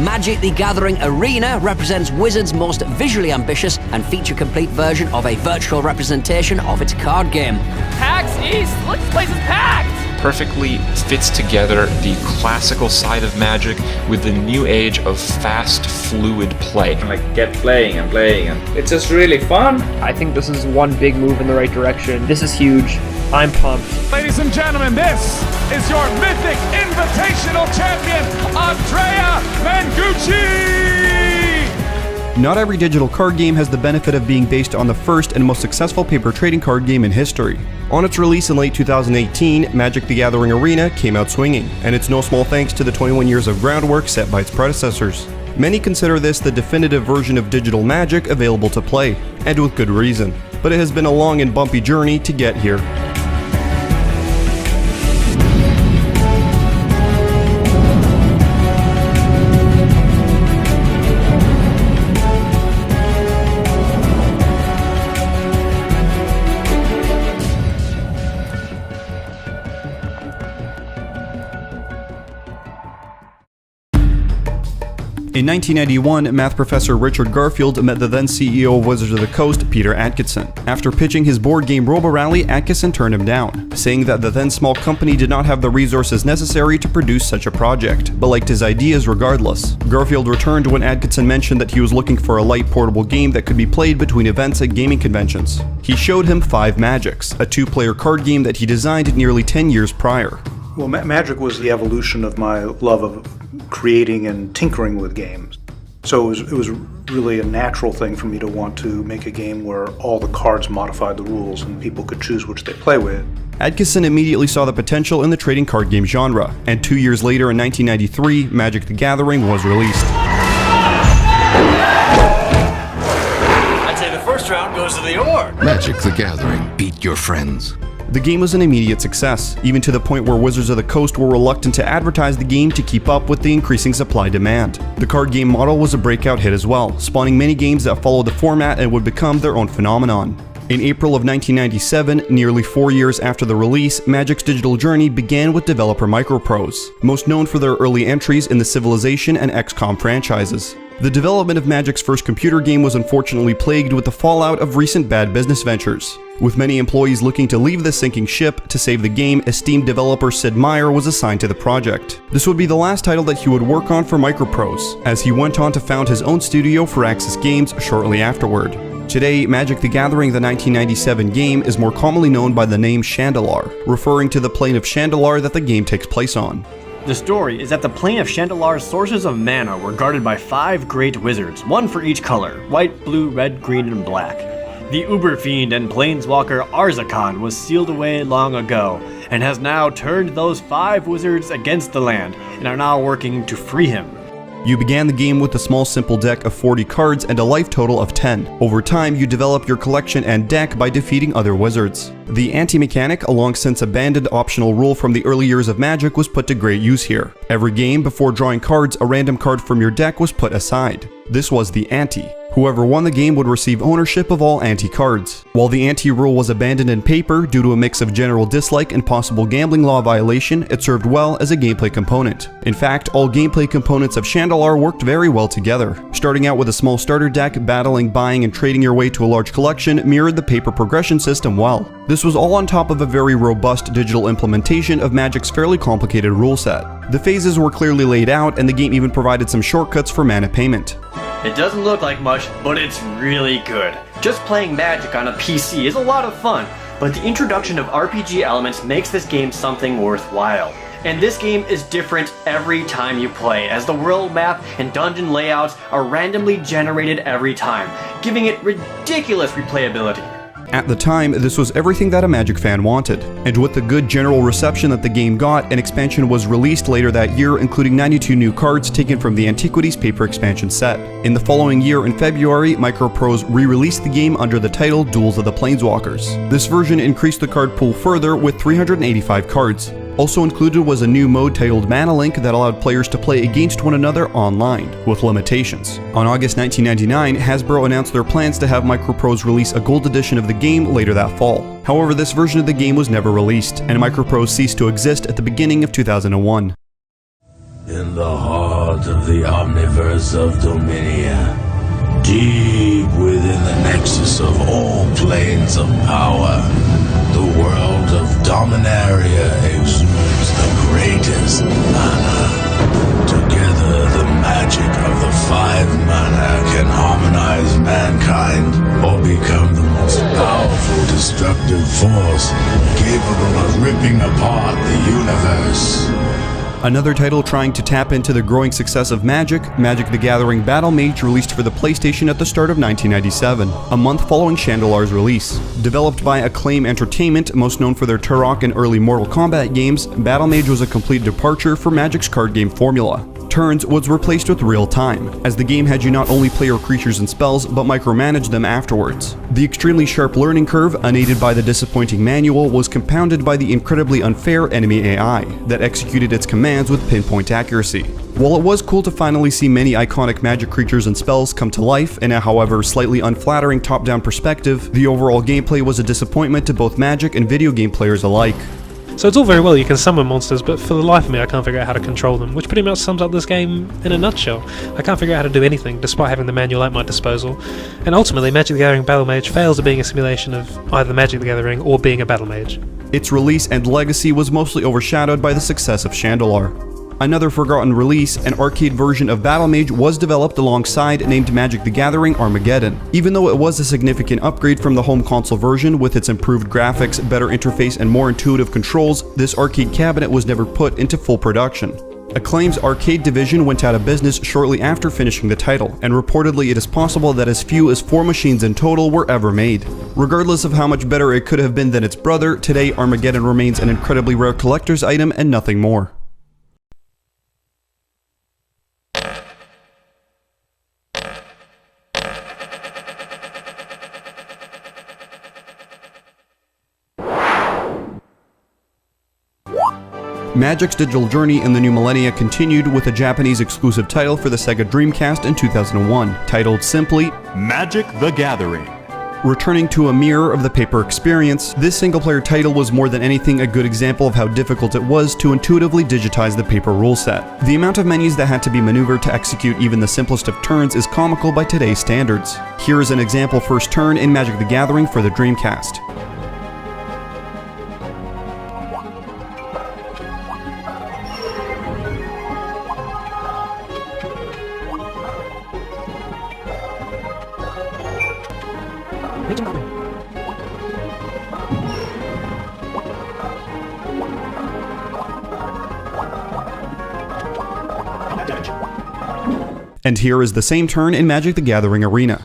Magic the Gathering Arena represents Wizards' most visually ambitious and feature-complete version of a virtual representation of its card game. PAX East! Look, this place is packed! Perfectly fits together the classical side of Magic with the new age of fast, fluid play. Like, get playing and playing, and it's just really fun. I think this is one big move in the right direction. This is huge. I'm pumped. Ladies and gentlemen, this is your Mythic Invitational Champion, Andrea Mengucci! Not every digital card game has the benefit of being based on the first and most successful paper trading card game in history. On its release in late 2018, Magic the Gathering Arena came out swinging, and it's no small thanks to the 21 years of groundwork set by its predecessors. Many consider this the definitive version of digital Magic available to play, and with good reason. But it has been a long and bumpy journey to get here. In 1991, math professor Richard Garfield met the then CEO of Wizards of the Coast, Peter Adkison. After pitching his board game Robo Rally, Adkison turned him down, saying that the then small company did not have the resources necessary to produce such a project, but liked his ideas regardless. Garfield returned when Adkison mentioned that he was looking for a light portable game that could be played between events at gaming conventions. He showed him 5 Magics, a 2-player card game that he designed nearly 10 years prior. Well, Magic was the evolution of my love of creating and tinkering with games. So it was really a natural thing for me to want to make a game where all the cards modified the rules and people could choose which they play with. Adkison immediately saw the potential in the trading card game genre, and 2 years later in 1993, Magic the Gathering was released. I'd say the first round goes to the org. Magic the Gathering, beat your friends. The game was an immediate success, even to the point where Wizards of the Coast were reluctant to advertise the game to keep up with the increasing supply-demand. The card game model was a breakout hit as well, spawning many games that followed the format and would become their own phenomenon. In April of 1997, nearly 4 years after the release, Magic's digital journey began with developer Microprose, most known for their early entries in the Civilization and XCOM franchises. The development of Magic's first computer game was unfortunately plagued with the fallout of recent bad business ventures. With many employees looking to leave the sinking ship to save the game, esteemed developer Sid Meier was assigned to the project. This would be the last title that he would work on for Microprose, as he went on to found his own studio Firaxis Games shortly afterward. Today, Magic the Gathering, the 1997 game, is more commonly known by the name Shandalar, referring to the plane of Shandalar that the game takes place on. The story is that the plane of Shandalar's sources of mana were guarded by 5 great wizards, one for each color: white, blue, red, green, and black. The Uberfiend and planeswalker Arzakan was sealed away long ago, and has now turned those 5 wizards against the land, and are now working to free him. You began the game with a small simple deck of 40 cards and a life total of 10. Over time, you develop your collection and deck by defeating other wizards. The anti-mechanic, a long since abandoned optional rule from the early years of Magic, was put to great use here. Every game, before drawing cards, a random card from your deck was put aside. This was the ante. Whoever won the game would receive ownership of all ante cards. While the ante rule was abandoned in paper due to a mix of general dislike and possible gambling law violation, it served well as a gameplay component. In fact, all gameplay components of Shandalar worked very well together. Starting out with a small starter deck, battling, buying, and trading your way to a large collection mirrored the paper progression system well. This was all on top of a very robust digital implementation of Magic's fairly complicated rule set. The phases were clearly laid out, and the game even provided some shortcuts for mana payment. It doesn't look like much, but it's really good. Just playing Magic on a PC is a lot of fun, but the introduction of RPG elements makes this game something worthwhile. And this game is different every time you play, as the world map and dungeon layouts are randomly generated every time, giving it ridiculous replayability. At the time, this was everything that a Magic fan wanted, and with the good general reception that the game got, an expansion was released later that year, including 92 new cards taken from the Antiquities paper expansion set. In the following year, in February, Microprose re-released the game under the title Duels of the Planeswalkers. This version increased the card pool further with 385 cards. Also included was a new mode titled Mana Link that allowed players to play against one another online, with limitations. On August 1999, Hasbro announced their plans to have Microprose release a gold edition of the game later that fall. However, this version of the game was never released, and Microprose ceased to exist at the beginning of 2001. In the heart of the omniverse of Dominia, deep within the nexus of all planes of power, the world of Dominaria exudes the greatest mana. Together, the magic of the 5 mana can harmonize mankind or become the most powerful destructive force capable of ripping apart the universe. Another title trying to tap into the growing success of Magic, Magic the Gathering Battle Mage, released for the PlayStation at the start of 1997, a month following Chandelar's release. Developed by Acclaim Entertainment, most known for their Turok and early Mortal Kombat games, Battle Mage was a complete departure for Magic's card game formula. Turns was replaced with real time, as the game had you not only play your creatures and spells, but micromanage them afterwards. The extremely sharp learning curve, unaided by the disappointing manual, was compounded by the incredibly unfair enemy AI that executed its commands with pinpoint accuracy. While it was cool to finally see many iconic Magic creatures and spells come to life in a however slightly unflattering top-down perspective, the overall gameplay was a disappointment to both Magic and video game players alike. So it's all very well you can summon monsters, but for the life of me I can't figure out how to control them, which pretty much sums up this game in a nutshell. I can't figure out how to do anything, despite having the manual at my disposal, and ultimately Magic the Gathering Battle Mage fails at being a simulation of either Magic the Gathering or being a Battle Mage. Its release and legacy was mostly overshadowed by the success of Chandelar. Another forgotten release, an arcade version of Battle Mage, was developed alongside named Magic the Gathering Armageddon. Even though it was a significant upgrade from the home console version with its improved graphics, better interface, and more intuitive controls, this arcade cabinet was never put into full production. Acclaim's arcade division went out of business shortly after finishing the title, and reportedly it is possible that as few as 4 machines in total were ever made. Regardless of how much better it could have been than its brother, today Armageddon remains an incredibly rare collector's item and nothing more. Magic's digital journey in the new millennia continued with a Japanese exclusive title for the Sega Dreamcast in 2001, titled simply Magic the Gathering. Returning to a mirror of the paper experience, this single-player title was more than anything a good example of how difficult it was to intuitively digitize the paper rule set. The amount of menus that had to be maneuvered to execute even the simplest of turns is comical by today's standards. Here is an example first turn in Magic the Gathering for the Dreamcast. And here is the same turn in Magic the Gathering Arena.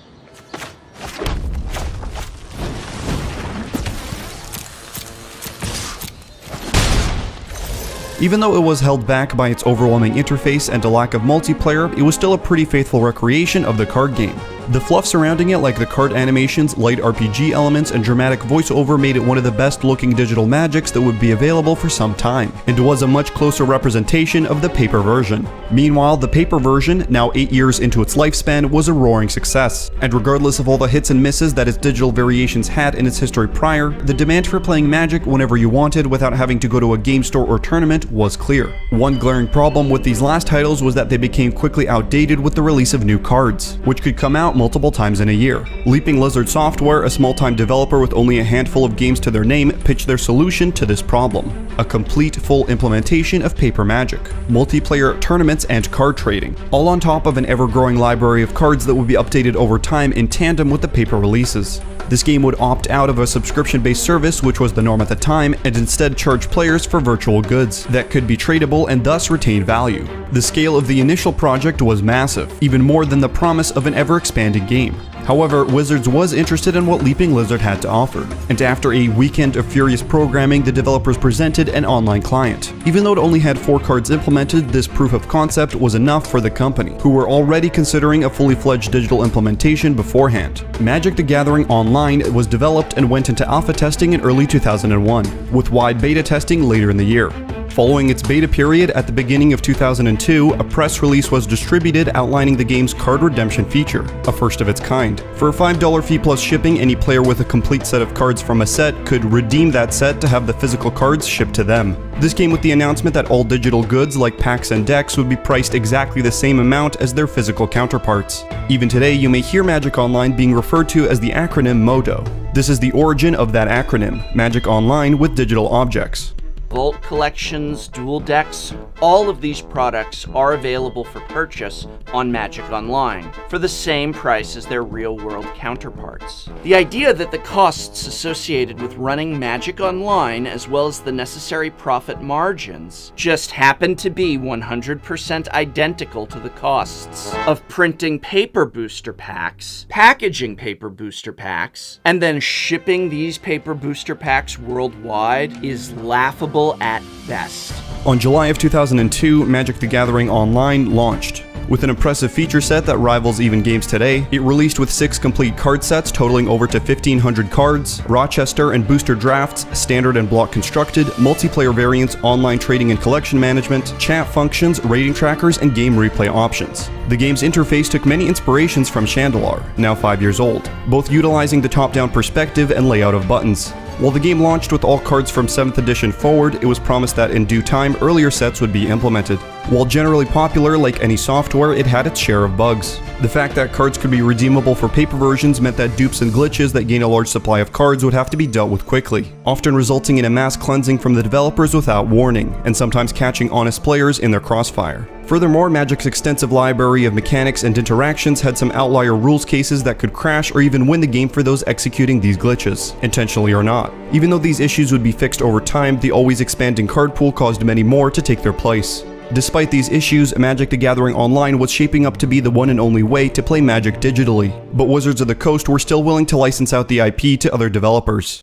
Even though it was held back by its overwhelming interface and a lack of multiplayer, it was still a pretty faithful recreation of the card game. The fluff surrounding it, like the card animations, light RPG elements, and dramatic voiceover, made it one of the best looking digital Magics that would be available for some time, and was a much closer representation of the paper version. Meanwhile, the paper version, now 8 years into its lifespan, was a roaring success, and regardless of all the hits and misses that its digital variations had in its history prior, the demand for playing Magic whenever you wanted without having to go to a game store or tournament was clear. One glaring problem with these last titles was that they became quickly outdated with the release of new cards, which could come out multiple times in a year. Leaping Lizard Software, a small-time developer with only a handful of games to their name, pitched their solution to this problem: a complete, full implementation of paper Magic, multiplayer tournaments, and card trading, all on top of an ever-growing library of cards that would be updated over time in tandem with the paper releases. This game would opt out of a subscription-based service, which was the norm at the time, and instead charge players for virtual goods that could be tradable and thus retain value. The scale of the initial project was massive, even more than the promise of an ever-expanding game. However, Wizards was interested in what Leaping Lizard had to offer, and after a weekend of furious programming, the developers presented an online client. Even though it only had 4 cards implemented, this proof of concept was enough for the company, who were already considering a fully fledged digital implementation beforehand. Magic the Gathering Online was developed and went into alpha testing in early 2001, with wide beta testing later in the year. Following its beta period at the beginning of 2002, a press release was distributed outlining the game's card redemption feature, a first of its kind. For a $5 fee plus shipping, any player with a complete set of cards from a set could redeem that set to have the physical cards shipped to them. This came with the announcement that all digital goods like packs and decks would be priced exactly the same amount as their physical counterparts. Even today, you may hear Magic Online being referred to as the acronym MODO. This is the origin of that acronym, Magic Online with Digital Objects. Vault collections, dual decks, all of these products are available for purchase on Magic Online for the same price as their real-world counterparts. The idea that the costs associated with running Magic Online, as well as the necessary profit margins, just happen to be 100% identical to the costs of printing paper booster packs, packaging paper booster packs, and then shipping these paper booster packs worldwide is laughable at best. On July of 2002, Magic the Gathering Online launched. With an impressive feature set that rivals even games today, it released with 6 complete card sets totaling over to 1,500 cards, Rochester and booster drafts, standard and block constructed, multiplayer variants, online trading and collection management, chat functions, rating trackers, and game replay options. The game's interface took many inspirations from Chandelar, now 5 years old, both utilizing the top-down perspective and layout of buttons. While the game launched with all cards from 7th edition forward, it was promised that in due time earlier sets would be implemented. While generally popular like any software, it had its share of bugs. The fact that cards could be redeemable for paper versions meant that dupes and glitches that gain a large supply of cards would have to be dealt with quickly, often resulting in a mass cleansing from the developers without warning, and sometimes catching honest players in their crossfire. Furthermore, Magic's extensive library of mechanics and interactions had some outlier rules cases that could crash or even win the game for those executing these glitches, intentionally or not. Even though these issues would be fixed over time, the always expanding card pool caused many more to take their place. Despite these issues, Magic the Gathering Online was shaping up to be the one and only way to play Magic digitally, but Wizards of the Coast were still willing to license out the IP to other developers.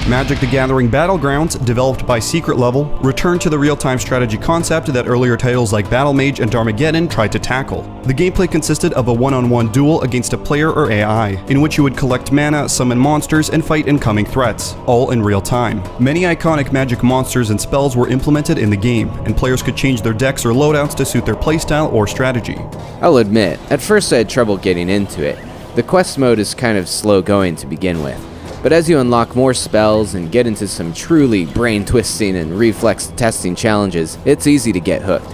Magic the Gathering Battlegrounds, developed by Secret Level, returned to the real-time strategy concept that earlier titles like Battlemage and Darmageddon tried to tackle. The gameplay consisted of a one-on-one duel against a player or AI, in which you would collect mana, summon monsters, and fight incoming threats, all in real time. Many iconic Magic monsters and spells were implemented in the game, and players could change their decks or loadouts to suit their playstyle or strategy. I'll admit, at first I had trouble getting into it. The quest mode is kind of slow going to begin with. But as you unlock more spells and get into some truly brain-twisting and reflex-testing challenges, it's easy to get hooked.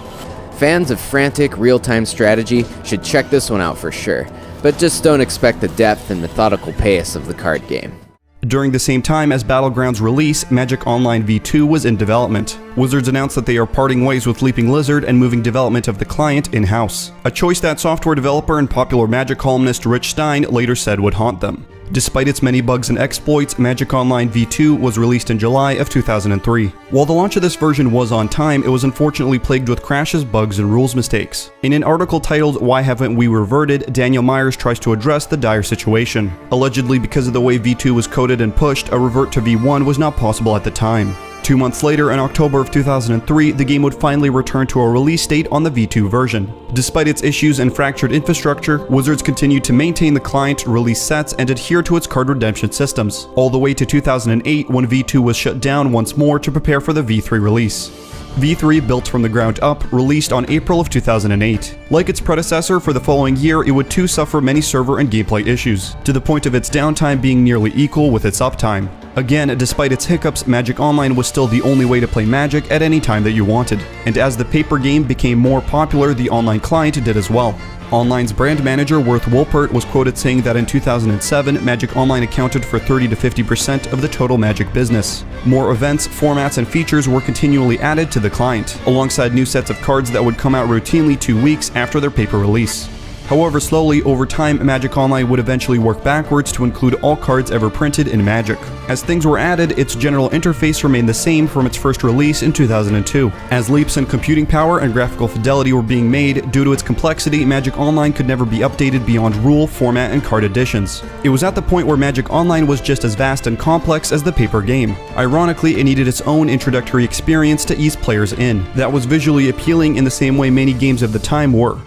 Fans of frantic, real-time strategy should check this one out for sure, but just don't expect the depth and methodical pace of the card game. During the same time as Battlegrounds' release, Magic Online V2 was in development. Wizards announced that they are parting ways with Leaping Lizard and moving development of the client in-house, a choice that software developer and popular Magic columnist Rich Stein later said would haunt them. Despite its many bugs and exploits, Magic Online V2 was released in July of 2003. While the launch of this version was on time, it was unfortunately plagued with crashes, bugs, and rules mistakes. In an article titled "Why Haven't We Reverted?", Daniel Myers tries to address the dire situation. Allegedly, because of the way V2 was coded and pushed, a revert to V1 was not possible at the time. 2 months later, in October of 2003, the game would finally return to a release date on the V2 version. Despite its issues and fractured infrastructure, Wizards continued to maintain the client, release sets, and adhere to its card redemption systems, all the way to 2008 when V2 was shut down once more to prepare for the V3 release. V3, built from the ground up, released on April of 2008. Like its predecessor, for the following year, it would too suffer many server and gameplay issues, to the point of its downtime being nearly equal with its uptime. Again, despite its hiccups, Magic Online was still the only way to play Magic at any time that you wanted, and as the paper game became more popular, the online client did as well. Online's brand manager Worth Wolpert was quoted saying that in 2007, Magic Online accounted for 30 to 50% of the total Magic business. More events, formats, and features were continually added to the client, alongside new sets of cards that would come out routinely 2 weeks after their paper release. However, slowly, over time, Magic Online would eventually work backwards to include all cards ever printed in Magic. As things were added, its general interface remained the same from its first release in 2002. As leaps in computing power and graphical fidelity were being made, due to its complexity, Magic Online could never be updated beyond rule, format, and card additions. It was at the point where Magic Online was just as vast and complex as the paper game. Ironically, it needed its own introductory experience to ease players in, that was visually appealing in the same way many games of the time were.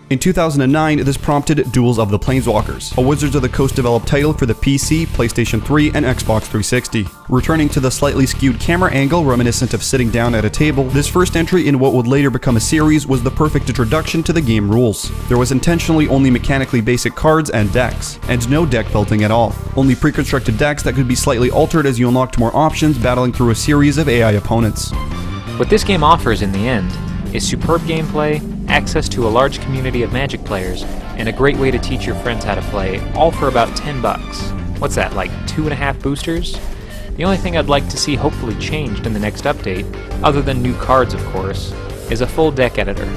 In 2009, this prompted Duels of the Planeswalkers, a Wizards of the Coast developed title for the PC, PlayStation 3, and Xbox 360. Returning to the slightly skewed camera angle reminiscent of sitting down at a table, this first entry in what would later become a series was the perfect introduction to the game rules. There was intentionally only mechanically basic cards and decks, and no deck building at all. Only pre-constructed decks that could be slightly altered as you unlocked more options battling through a series of AI opponents. What this game offers in the end is superb gameplay, access to a large community of Magic players, and a great way to teach your friends how to play, all for about $10. What's that, like 2.5 boosters? The only thing I'd like to see hopefully changed in the next update, other than new cards of course, is a full deck editor.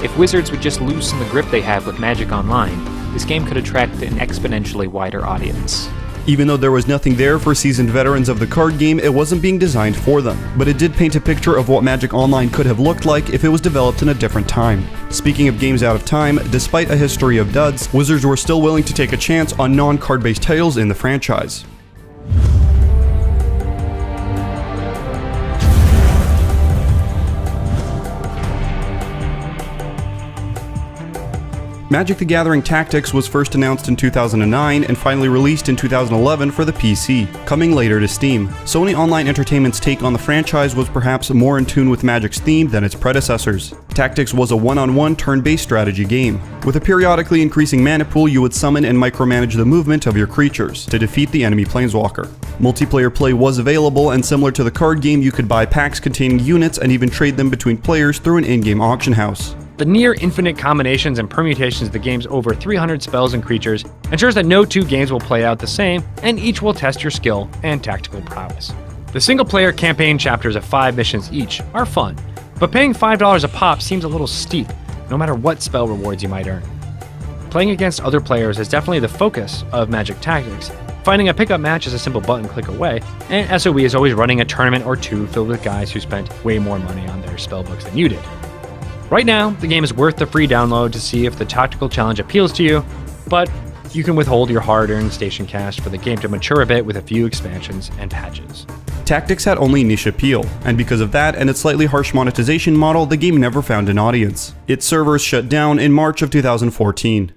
If Wizards would just loosen the grip they have with Magic Online, this game could attract an exponentially wider audience. Even though there was nothing there for seasoned veterans of the card game, it wasn't being designed for them, but it did paint a picture of what Magic Online could have looked like if it was developed in a different time. Speaking of games out of time, despite a history of duds, Wizards were still willing to take a chance on non-card-based titles in the franchise. Magic the Gathering Tactics was first announced in 2009 and finally released in 2011 for the PC, coming later to Steam. Sony Online Entertainment's take on the franchise was perhaps more in tune with Magic's theme than its predecessors. Tactics was a one-on-one turn-based strategy game. With a periodically increasing mana pool, you would summon and micromanage the movement of your creatures to defeat the enemy planeswalker. Multiplayer play was available, and similar to the card game, you could buy packs containing units and even trade them between players through an in-game auction house. The near-infinite combinations and permutations of the game's over 300 spells and creatures ensures that no two games will play out the same, and each will test your skill and tactical prowess. The single-player campaign chapters of 5 missions each are fun, but paying $5 a pop seems a little steep, no matter what spell rewards you might earn. Playing against other players is definitely the focus of Magic Tactics. Finding a pickup match is a simple button click away, and SOE is always running a tournament or two filled with guys who spent way more money on their spellbooks than you did. Right now, the game is worth the free download to see if the tactical challenge appeals to you, but you can withhold your hard-earned station cash for the game to mature a bit with a few expansions and patches. Tactics had only niche appeal, and because of that and its slightly harsh monetization model, the game never found an audience. Its servers shut down in March of 2014.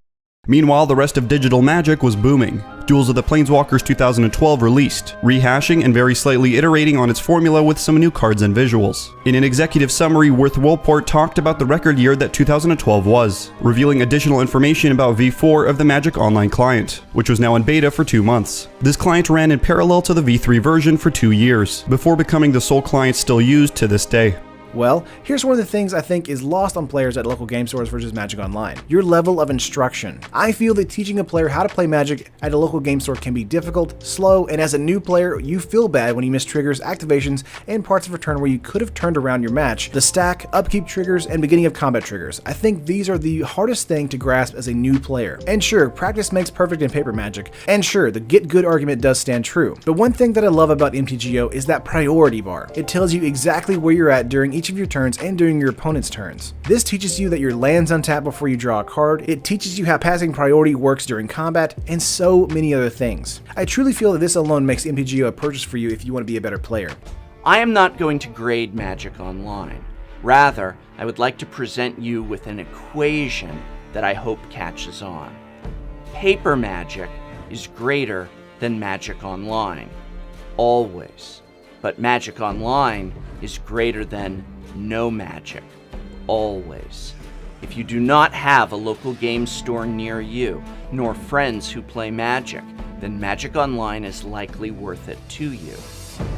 Meanwhile, the rest of digital Magic was booming. Duels of the Planeswalkers 2012 released, rehashing and very slightly iterating on its formula with some new cards and visuals. In an executive summary, Worth Willport talked about the record year that 2012 was, revealing additional information about V4 of the Magic Online client, which was now in beta for 2 months. This client ran in parallel to the V3 version for 2 years, before becoming the sole client still used to this day. Well, here's one of the things I think is lost on players at local game stores versus Magic Online: your level of instruction. I feel that teaching a player how to play Magic at a local game store can be difficult, slow, and as a new player, you feel bad when you miss triggers, activations, and parts of a turn where you could have turned around your match. The stack, upkeep triggers, and beginning of combat triggers. I think these are the hardest thing to grasp as a new player. And sure, practice makes perfect in paper Magic, and sure, the get good argument does stand true. But one thing that I love about MTGO is that priority bar. It tells you exactly where you're at during each of your turns and during your opponent's turns. This teaches you that your land's untapped before you draw a card, it teaches you how passing priority works during combat, and so many other things. I truly feel that this alone makes MTGO a purchase for you if you want to be a better player. I am not going to grade Magic Online. Rather, I would like to present you with an equation that I hope catches on. Paper Magic is greater than Magic Online. Always. But Magic Online is greater than no Magic. Always. If you do not have a local game store near you, nor friends who play Magic, then Magic Online is likely worth it to you.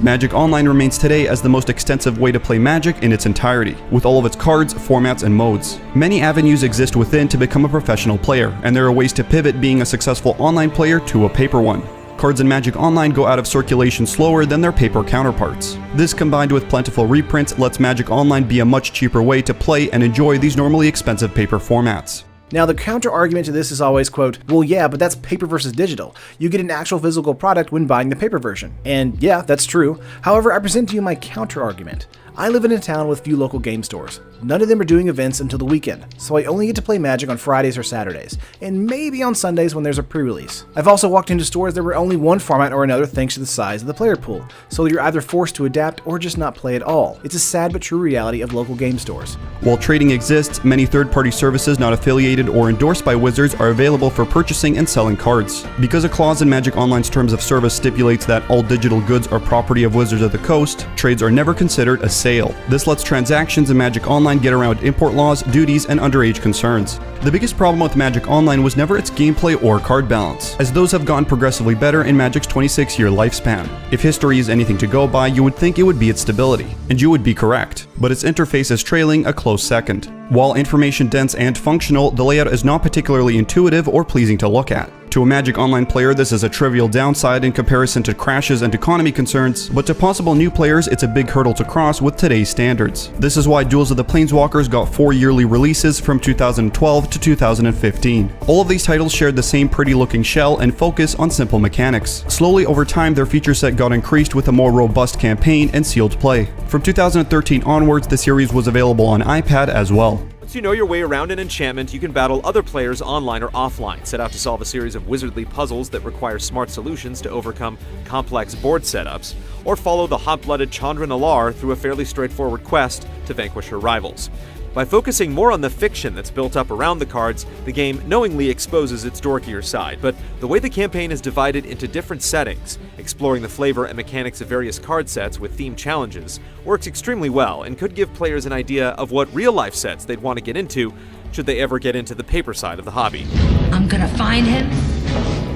Magic Online remains today as the most extensive way to play Magic in its entirety, with all of its cards, formats, and modes. Many avenues exist within to become a professional player, and there are ways to pivot being a successful online player to a paper one. Cards in Magic Online go out of circulation slower than their paper counterparts. This, combined with plentiful reprints, lets Magic Online be a much cheaper way to play and enjoy these normally expensive paper formats. Now, the counter argument to this is always, quote, well, yeah, but that's paper versus digital. You get an actual physical product when buying the paper version. And yeah, that's true. However, I present to you my counter argument. I live in a town with few local game stores. None of them are doing events until the weekend, so I only get to play Magic on Fridays or Saturdays, and maybe on Sundays when there's a pre-release. I've also walked into stores that were only one format or another thanks to the size of the player pool, so you're either forced to adapt or just not play at all. It's a sad but true reality of local game stores. While trading exists, many third-party services not affiliated or endorsed by Wizards are available for purchasing and selling cards. Because a clause in Magic Online's terms of service stipulates that all digital goods are property of Wizards of the Coast, trades are never considered a sale. This lets transactions in Magic Online get around import laws, duties, and underage concerns. The biggest problem with Magic Online was never its gameplay or card balance, as those have gotten progressively better in Magic's 26-year lifespan. If history is anything to go by, you would think it would be its stability, and you would be correct, but its interface is trailing a close second. While information dense and functional, the layout is not particularly intuitive or pleasing to look at. To a Magic Online player, this is a trivial downside in comparison to crashes and economy concerns, but to possible new players, it's a big hurdle to cross with today's standards. This is why Duels of the Planeswalkers got 4 yearly releases from 2012 to 2015. All of these titles shared the same pretty looking shell and focus on simple mechanics. Slowly over time, their feature set got increased with a more robust campaign and sealed play. From 2013 onwards, the series was available on iPad as well. Once you know your way around an enchantment, you can battle other players online or offline, set out to solve a series of wizardly puzzles that require smart solutions to overcome complex board setups, or follow the hot-blooded Chandra Nalaar through a fairly straightforward quest to vanquish her rivals. By focusing more on the fiction that's built up around the cards, the game knowingly exposes its dorkier side, but the way the campaign is divided into different settings, exploring the flavor and mechanics of various card sets with themed challenges, works extremely well and could give players an idea of what real-life sets they'd want to get into should they ever get into the paper side of the hobby. I'm gonna find him,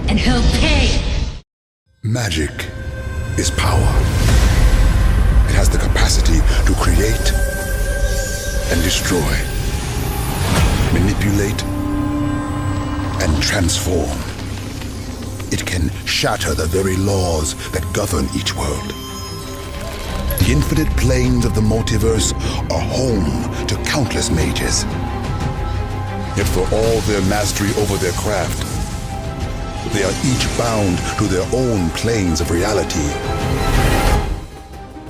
and he'll pay! Magic is power. It has the capacity to create and destroy, manipulate, and transform. It can shatter the very laws that govern each world. The infinite planes of the multiverse are home to countless mages. Yet for all their mastery over their craft, they are each bound to their own planes of reality.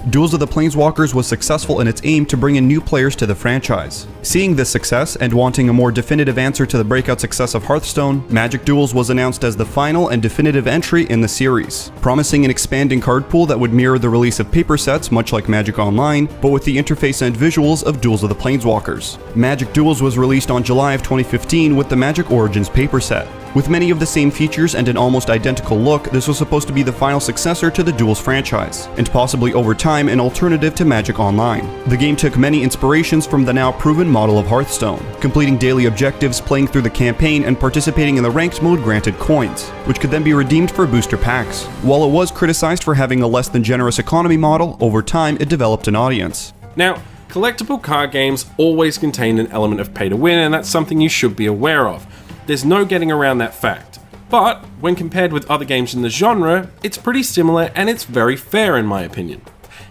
Duels of the Planeswalkers was successful in its aim to bring in new players to the franchise. Seeing this success and wanting a more definitive answer to the breakout success of Hearthstone, Magic Duels was announced as the final and definitive entry in the series, promising an expanding card pool that would mirror the release of paper sets much like Magic Online, but with the interface and visuals of Duels of the Planeswalkers. Magic Duels was released on July of 2015 with the Magic Origins paper set. With many of the same features and an almost identical look, this was supposed to be the final successor to the Duels franchise, and possibly over time an alternative to Magic Online. The game took many inspirations from the now proven model of Hearthstone, completing daily objectives, playing through the campaign, and participating in the ranked mode granted coins, which could then be redeemed for booster packs. While it was criticized for having a less than generous economy model, over time it developed an audience. Now, collectible card games always contain an element of pay to win, and that's something you should be aware of. There's no getting around that fact. But when compared with other games in the genre, it's pretty similar and it's very fair in my opinion.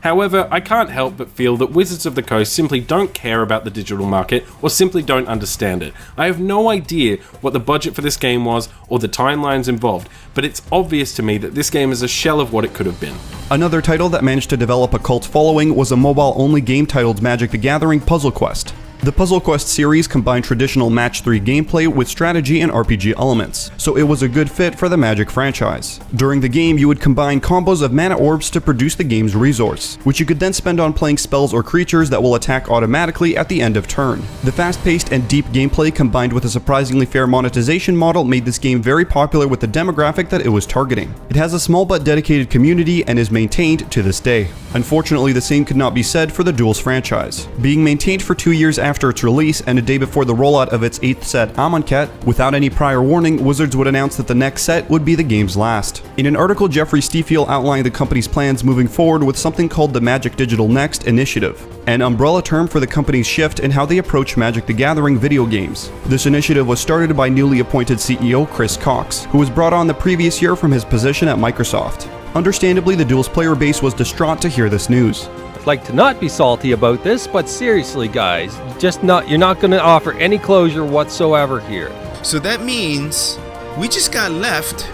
However, I can't help but feel that Wizards of the Coast simply don't care about the digital market or simply don't understand it. I have no idea what the budget for this game was or the timelines involved, but it's obvious to me that this game is a shell of what it could have been. Another title that managed to develop a cult following was a mobile-only game titled Magic the Gathering Puzzle Quest. The Puzzle Quest series combined traditional Match 3 gameplay with strategy and RPG elements, so it was a good fit for the Magic franchise. During the game, you would combine combos of mana orbs to produce the game's resource, which you could then spend on playing spells or creatures that will attack automatically at the end of turn. The fast-paced and deep gameplay combined with a surprisingly fair monetization model made this game very popular with the demographic that it was targeting. It has a small but dedicated community and is maintained to this day. Unfortunately, the same could not be said for the Duels franchise. Being maintained for 2 years after its release and a day before the rollout of its 8th set, Amonkhet, without any prior warning, Wizards would announce that the next set would be the game's last. In an article, Jeffrey Stiefel outlined the company's plans moving forward with something called the Magic Digital Next Initiative, an umbrella term for the company's shift in how they approach Magic the Gathering video games. This initiative was started by newly appointed CEO Chris Cox, who was brought on the previous year from his position at Microsoft. Understandably, the Duel's player base was distraught to hear this news. I'd like to not be salty about this, but seriously guys, you're not going to offer any closure whatsoever here. So that means we just got left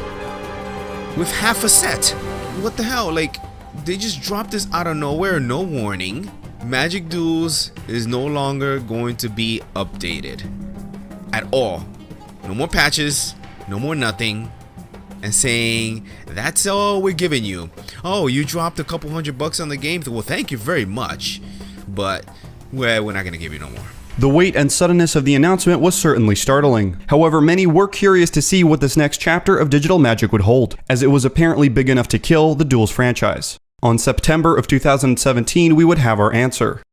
with half a set. What the hell? Like, they just dropped this out of nowhere, no warning. Magic Duels is no longer going to be updated at all. No more patches, no more nothing. And saying, that's all we're giving you. Oh, you dropped a couple $100 on the game? Well, thank you very much. But, well, we're not going to give you no more. The weight and suddenness of the announcement was certainly startling. However, many were curious to see what this next chapter of Digital Magic would hold, as it was apparently big enough to kill the Duels franchise. On September of 2017, we would have our answer.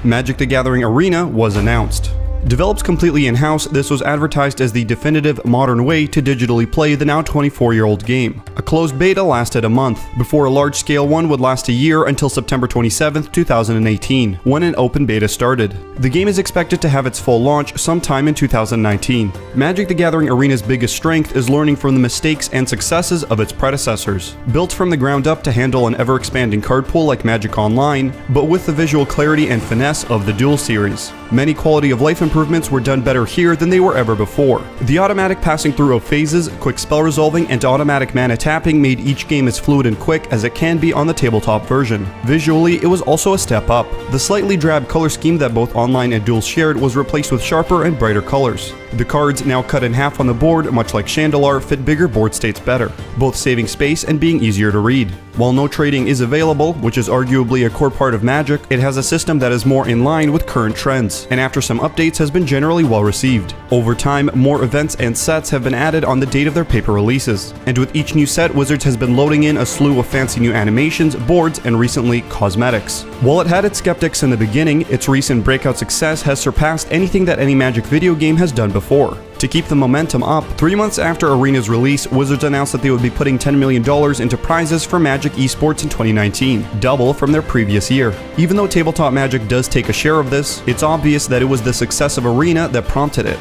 Magic the Gathering Arena was announced. Developed completely in-house, this was advertised as the definitive modern way to digitally play the now 24-year-old game. A closed beta lasted a month, before a large-scale one would last a year until September 27, 2018, when an open beta started. The game is expected to have its full launch sometime in 2019. Magic the Gathering Arena's biggest strength is learning from the mistakes and successes of its predecessors. Built from the ground up to handle an ever-expanding card pool like Magic Online, but with the visual clarity and finesse of the Duel series. Many quality of life improvements were done better here than they were ever before. The automatic passing through of phases, quick spell resolving, and automatic mana tapping made each game as fluid and quick as it can be on the tabletop version. Visually, it was also a step up. The slightly drab color scheme that both Online and Duel shared was replaced with sharper and brighter colors. The cards, now cut in half on the board, much like Chandelar, fit bigger board states better, both saving space and being easier to read. While no trading is available, which is arguably a core part of Magic, it has a system that is more in line with current trends, and after some updates has been generally well received. Over time, more events and sets have been added on the date of their paper releases, and with each new set, Wizards has been loading in a slew of fancy new animations, boards, and recently, cosmetics. While it had its skeptics in the beginning, its recent breakout success has surpassed anything that any Magic video game has done before. To keep the momentum up, 3 months after Arena's release, Wizards announced that they would be putting $10 million into prizes for Magic esports in 2019, double from their previous year. Even though Tabletop Magic does take a share of this, it's obvious that it was the success of Arena that prompted it.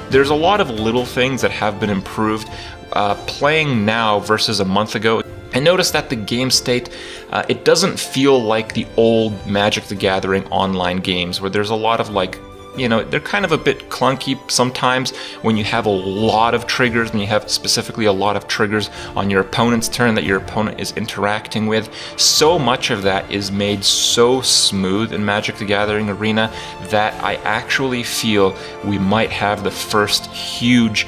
There's a lot of little things that have been improved. Playing now versus a month ago, I noticed that the game state, it doesn't feel like the old Magic the Gathering online games where there's a lot of they're kind of a bit clunky sometimes when you have a lot of triggers, and you have specifically a lot of triggers on your opponent's turn that your opponent is interacting with. So much of that is made so smooth in Magic the Gathering Arena that I actually feel we might have the first huge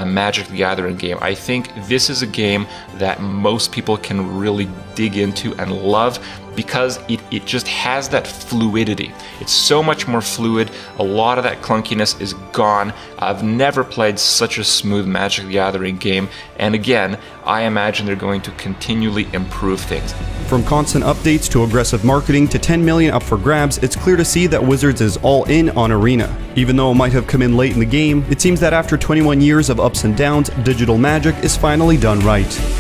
Magic the Gathering game. I think this is a game that most people can really dig into and love because it just has that fluidity. It's so much more fluid. A lot of that clunkiness is gone. I've never played such a smooth Magic the Gathering game, and again, I imagine they're going to continually improve things. From constant updates to aggressive marketing to 10 million up for grabs, it's clear to see that Wizards is all in on Arena. Even though it might have come in late in the game, it seems that after 21 years of ups and downs, Digital Magic is finally done right.